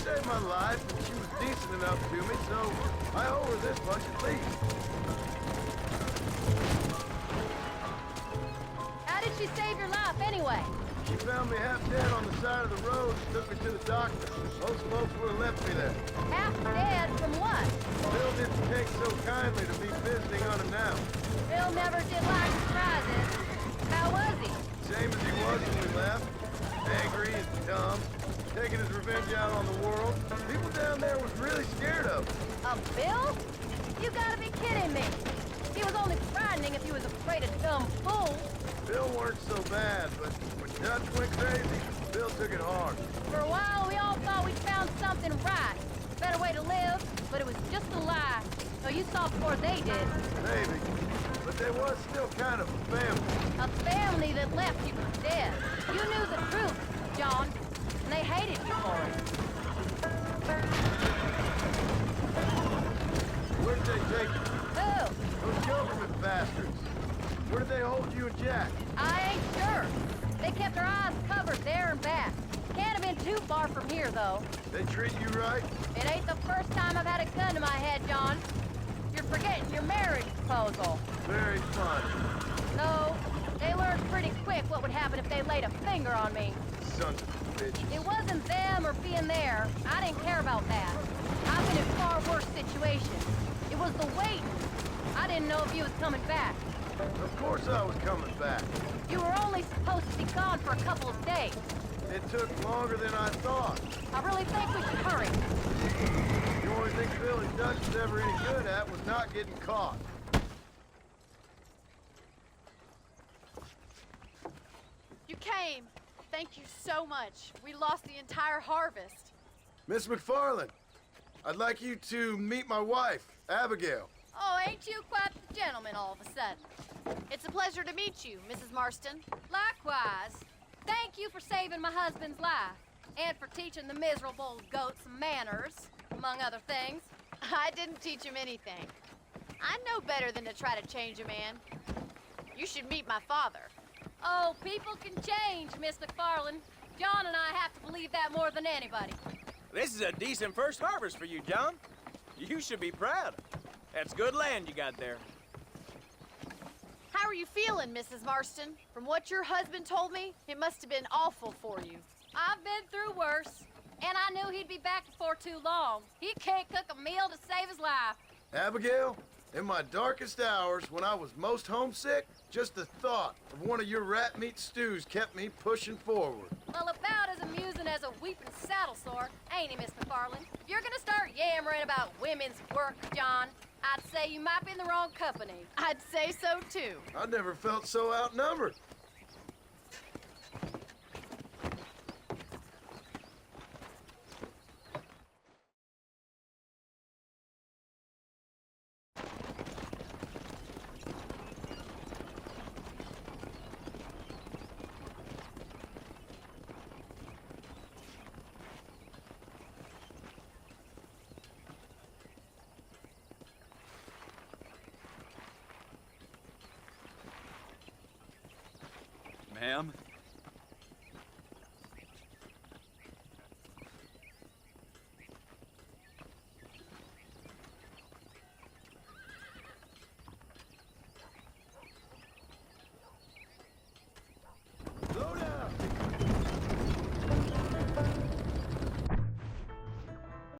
saved my life, and she was decent enough to me, so I owe her this much at least. How did she save your life, anyway? She found me half dead on the side of the road and took me to the doctor. Most folks would have left me there. Half dead from what? Bill didn't take so kindly to me visiting unannounced. Bill never did like surprises. How was he? Same as he was when we left. Angry and dumb. Taking his revenge out on the world. People down there was really scared of him. Bill? You gotta be kidding me. He was only frightening if he was afraid of dumb fools. Bill weren't so bad, but when Dutch went crazy, Bill took it hard. For a while, we all thought we'd found something right. A better way to live, but it was just a lie. So you saw before they did. Maybe. But there was still kind of a family. A family that left you for dead. You knew the truth, John, and they hated you for it. Where'd they take you? Who? Those government bastards. Where did they hold you and Jack? I ain't sure. They kept their eyes covered there and back. Can't have been too far from here, though. They treat you right? It ain't the first time I've had a gun to my head, John. You're forgetting your marriage proposal. Very fun. No, they learned pretty quick what would happen if they laid a finger on me. Sons of bitches. It wasn't them or being there. I didn't care about that. I've been in far worse situations. It was the waiting. I didn't know if you was coming back. Of course I was coming back. You were only supposed to be gone for a couple of days. It took longer than I thought. I really think we should hurry. The only thing Bill and Dutch was ever any good at was not getting caught. You came. Thank you so much. We lost the entire harvest. Miss McFarland, I'd like you to meet my wife, Abigail. Oh, ain't you quite the gentleman all of a sudden? It's a pleasure to meet you, Mrs. Marston. Likewise. Thank you for saving my husband's life. And for teaching the miserable goats manners, among other things. I didn't teach him anything. I know better than to try to change a man. You should meet my father. Oh, people can change, Miss McFarland. John and I have to believe that more than anybody. This is a decent first harvest for you, John. You should be proud. That's good land you got there. How are you feeling, Mrs. Marston? From what your husband told me, it must have been awful for you. I've been through worse, and I knew he'd be back before too long. He can't cook a meal to save his life. Abigail, in my darkest hours, when I was most homesick, just the thought of one of your rat meat stews kept me pushing forward. Well, about as amusing as a weeping saddle sore, ain't he, Miss McFarland? If you're gonna start yammering about women's work, John, I'd say you might be in the wrong company. I'd say so, too. I never felt so outnumbered. Ma'am,